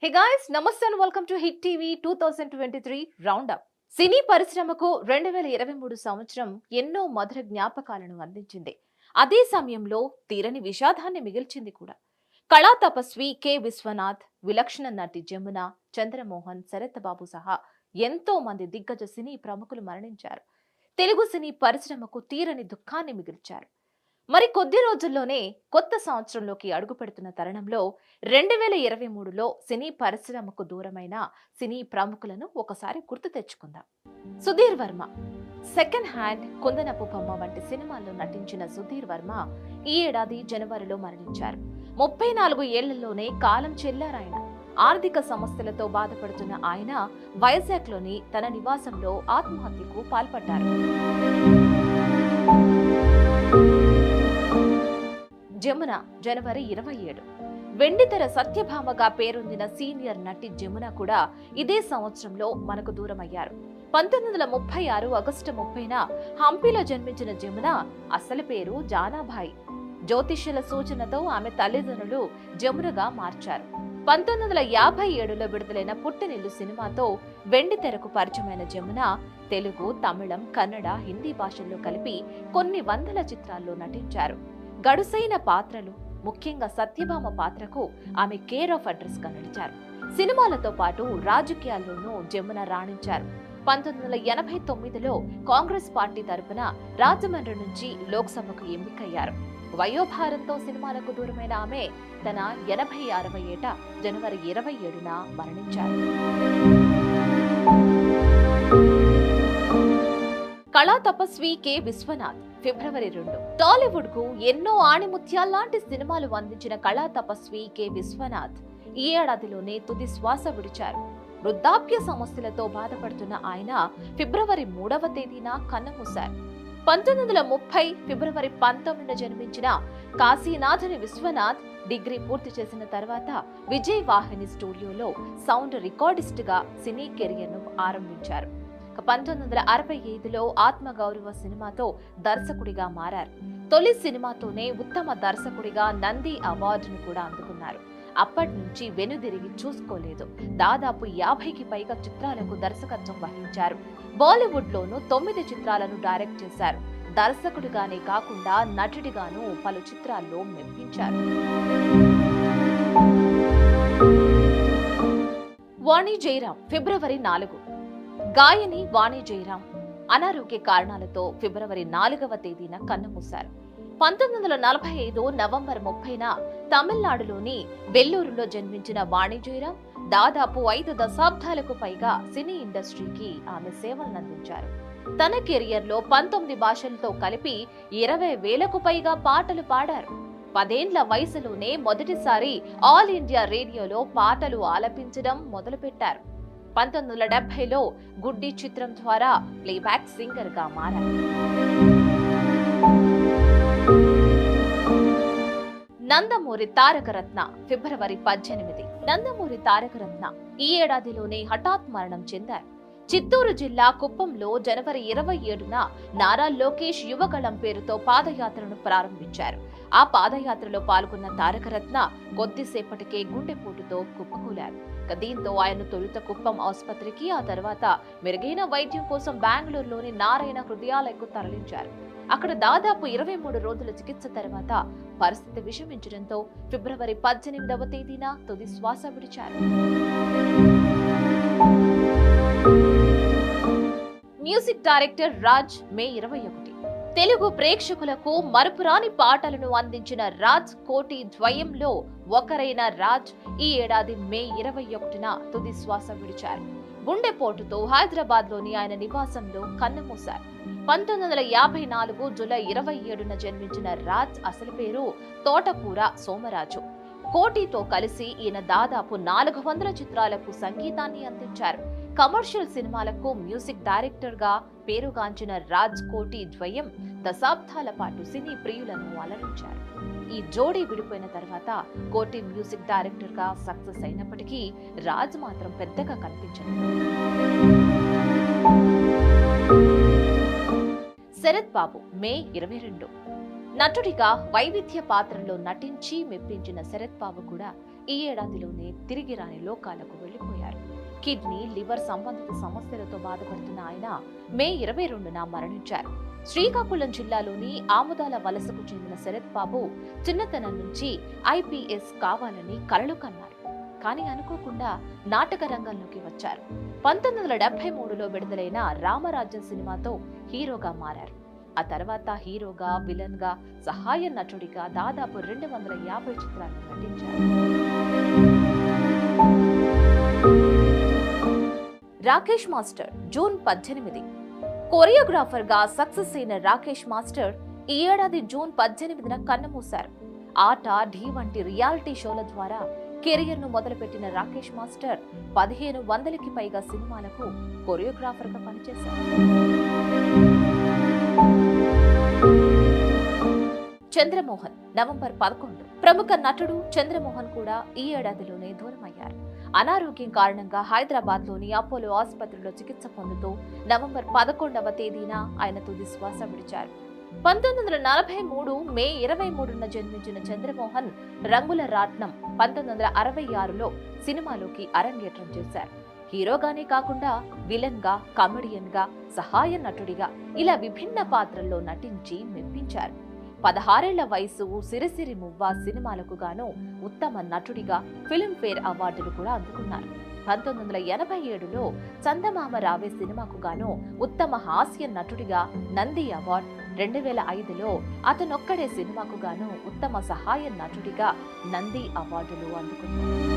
హే guys, నమస్తే and welcome to hit TV 2023 round up. సినీ పరిశ్రమకు 2023 సంవత్సరం ఎన్నో మధుర జ్ఞాపకాలను అందించింది. అదే సమయంలో తీరని విషాదాన్ని మిగిల్చింది కూడా. కళా తపస్వి కె విశ్వనాథ్, విలక్షణ నటి జమున, చంద్రమోహన్, శరత్ బాబు సహా ఎంతో మంది దిగ్గజ సినీ ప్రముఖులు మరణించారు. తెలుగు సినీ పరిశ్రమకు తీరని దుఃఖాన్ని మిగిల్చారు. మరి కొద్ది రోజుల్లోనే కొత్త సంవత్సరంలోకి అడుగు పెడుతున్న తరుణంలో 2023లో సినీ పరిశ్రమకు దూరమైన సినీ ప్రముఖులను ఒకసారి గుర్తు తెచ్చుకుందాం. సుధీర్ వర్మ, సెకండ్ హ్యాండ్, కుందనపు బొమ్మ వంటి సినిమాల్లో నటించిన సుధీర్ వర్మ ఈ ఏడాది జనవరిలో మరణించారు. 34 ఏళ్లలోనే కాలం చెల్లారాయన. ఆర్థిక సమస్యలతో బాధపడుతున్న ఆయన వైజాగ్లోని తన నివాసంలో ఆత్మహత్యకు పాల్పడ్డారు. జమున, జనవరి 27. వెండితెర సత్యభామగా పేరొందిన సీనియర్ నటి జమున కూడా ఇదే సంవత్సరంలో మనకు దూరమయ్యారు. 1936 ఆగస్టు 30న హంపీలో జన్మించిన జమున అసలు పేరు జానాభాయి. జ్యోతిష్యుల సూచనతో ఆమె తల్లిదండ్రులు జమునగా మార్చారు. 1957లో విడుదలైన పుట్టినిల్లు సినిమాతో వెండితెరకు పరిచయమైన జమున తెలుగు, తమిళం, కన్నడ, హిందీ భాషల్లో కలిపి కొన్ని వందల చిత్రాల్లో నటించారు. గడుసైన పాత్రలు, ముఖ్యంగా సత్యభామ పాత్రకు ఆమె కేర్ ఆఫ్ అడ్రస్ గా నడిచారు. సినిమాలతో పాటు రాజకీయాల్లోనూ జమున రాణించారు. 1989లో కాంగ్రెస్ పార్టీ తరపున రాజమండ్రి నుంచి లోక్సభకు ఎంపికయ్యారు. వయోభారంతో సినిమాలకు దూరమైన ఆమె తన 86వ ఏట జనవరి 27న మరణించారు. కళా తపస్వి కె విశ్వనాథ్, ఫిబ్రవరి 2. టాలీవుడ్ కు ఎన్నో ఆణిముత్యాల్లాంటి సినిమాలు అందించిన కళా తపస్వి కె విశ్వనాథ్ ఈ ఏడాదిలోనే తుది శ్వాస విడిచారు. వృద్ధాప్య సమస్యలతో బాధపడుతున్న ఆయన ఫిబ్రవరి 3వ తేదీన కన్నుమూశారు. 1930 ఫిబ్రవరి 19న జన్మించిన కాశీనాథుని విశ్వనాథ్ డిగ్రీ పూర్తి చేసిన తర్వాత విజయ్ వాహిని స్టూడియోలో సౌండ్ రికార్డిస్ట్ గా సినీ కెరియర్ ను ఆరంభించారు. 1965లో ఆత్మగౌరవ సినిమాతో దర్శకుడిగా మారారు. తొలి సినిమాతోనే ఉత్తమ దర్శకుడిగా నంది అవార్డును కూడా అందుకున్నారు. అప్పటి నుంచి వెనుదిరిగి చూసుకోలేదు. దాదాపు 50కి పైగా చిత్రాలకు దర్శకత్వం వహించారు. బాలీవుడ్ లోనూ 9 చిత్రాలను డైరెక్ట్ చేశారు. దర్శకుడిగానే కాకుండా నటుడిగాను పలు చిత్రాల్లో మెప్పించారు. వాణి జయరాం, ఫిబ్రవరి 4. గాయని వాణి జయరాం అనారోగ్య కారణాలతో ఫిబ్రవరి 4వ తేదీన కన్నుమూశారు. 1945 నవంబర్ 30న తమిళనాడులోని వెల్లూరులో జన్మించిన వాణి జయరాం దాదాపు 5 దశాబ్దాలకు పైగా సినీ ఇండస్ట్రీకి ఆమె సేవలందించారు. తన కెరియర్ లో 19 భాషలతో కలిపి 20,000కు పైగా పాటలు పాడారు. 10 ఏళ్ల వయసులోనే మొదటిసారి ఆల్ ఇండియా రేడియోలో పాటలు ఆలపించడం మొదలుపెట్టారు. 1970లో గుడ్డి చిత్రం ద్వారా ప్లేబ్యాక్ సింగర్ గా మారారు. నందమూరి తారకరత్న, ఫిబ్రవరి 18. నందమూరి తారకరత్న ఈ ఏడాదిలోనే హఠాత్ మరణం చెందారు. చిత్తూరు జిల్లా కుప్పంలో జనవరి 27న నారా లోకేష్ యువగళం పేరుతో పాదయాత్రను ప్రారంభించారు. ఆ పాదయాత్రలో పాల్గొన్న తారకరత్న కొద్దిసేపటికే గుండెపోటుతో కుప్పకూలారు. దీంతో ఆయన తొలుత కుప్పం ఆసుపత్రికి, ఆ తర్వాత మెరుగైన వైద్యం కోసం బెంగళూరులోని నారాయణ హృదయాలయకు తరలించారు. అక్కడ దాదాపు 23 రోజుల చికిత్స తర్వాత పరిస్థితి విషమించడంతో ఫిబ్రవరి 18వ తేదీన తుది శ్వాస విడిచారు. మ్యూజిక్ డైరెక్టర్ రాజ్, మే 21. తెలుగు ప్రేక్షకులకు మరుపురాని పాటలను అందించిన రాజ్ కోటి ద్వయంలో ఒకరైన రాజ్ ఈ ఏడాది మే 21న తుది శ్వాస విడిచారు. గుండెపోటుతో హైదరాబాద్ లోని ఆయన నివాసంలో కన్నుమూశారు. 1954 జూలై 27న జన్మించిన రాజ్ అసలు పేరు తోటకూర సోమరాజు. కోటితో కలిసి ఈయన దాదాపు 400 చిత్రాలకు సంగీతాన్ని అందించారు. కమర్షియల్ సినిమాలకు మ్యూజిక్ డైరెక్టర్ గా పేరుగాంచిన రాజ్ కోటి ద్వయం దశాబ్దాల పాటు సినీ ప్రియులను అలరించారు. ఈ జోడీ విడిపోయిన తర్వాత కోటి మ్యూజిక్ డైరెక్టర్ గా సక్సెస్ అయినప్పటికీ రాజ్ మాత్రం పెద్దగా కనిపించలేదు. శరత్ బాబు, మే 22. నటుడిగా వైవిధ్య పాత్రలో నటించి మెప్పించిన శరత్ బాబు కూడా ఈ ఏడాదిలోనే తిరిగి రాని లోకాలకు వెళ్లిపోయారు. కిడ్నీ, లివర్ సంబంధిత సమస్యలతో బాధపడుతున్న ఆయన మే 22న మరణించారు. శ్రీకాకుళం జిల్లాలోని ఆముదాల వలసకు చెందిన శరత్ బాబు చిన్నతనం నుంచి IPS కావాలని కలలు కన్నారు. కానీ అనుకోకుండా నాటక రంగంలోకి వచ్చారు. 1973లో విడుదలైన రామరాజ్యం సినిమాతో హీరోగా మారారు. ఆ తర్వాత హీరోగా, విలన్ గా, సహాయ నటుడిగా దాదాపు 250 చిత్రాల్లో నటించారు. Rakesh master June 18. కొరియోగ్రాఫర్ గా సక్సెస్ అయిన రాకేష్ మాస్టర్ ఈ ఏడాది జూన్ 18న కన్నుమూశారు. ఆట, ఢీ వంటి రియాలిటీ షోల ద్వారా కెరియర్ ను మొదలుపెట్టిన రాకేష్ మాస్టర్ 1500కి పైగా సినిమాలకు కొరియోగ్రాఫర్ గా పనిచేశారు. చంద్రమోహన్ నవంబర్ 11. ప్రముఖ నటుడు చంద్రమోహన్ కూడా ఈ ఏడాదిలోనే దూరమయ్యారు. అనారోగ్యం కారణంగా హైదరాబాద్ లోని అపోలో ఆసుపత్రిలో చికిత్స పొందుతూ నవంబర్ 11వ తేదీన ఆయన తుది శ్వాస విడిచారు. 1943 మే 23న జన్మించిన చంద్రమోహన్ రంగుల రాట్నం 1966లో సినిమాలోకి అరంగేట్రం చేశారు. హీరోగానే కాకుండా విలన్ గా, కమెడియన్ గా, సహాయ నటుడిగా ఇలా విభిన్న పాత్రల్లో నటించి మెప్పించారు. 16 ఏళ్ల వయసు సిరిసిరి మువ్వ సినిమాలకు గాను ఉత్తమ నటుడిగా ఫిల్మ్ఫేర్ అవార్డులు కూడా అందుకున్నారు. 1987లో చందమామ రావే సినిమాకు గాను ఉత్తమ హాస్య నటుడిగా నంది అవార్డు, 2005లో అతనొక్కడే సినిమాకు గాను ఉత్తమ సహాయ నటుడిగా నంది అవార్డులు అందుకున్నారు.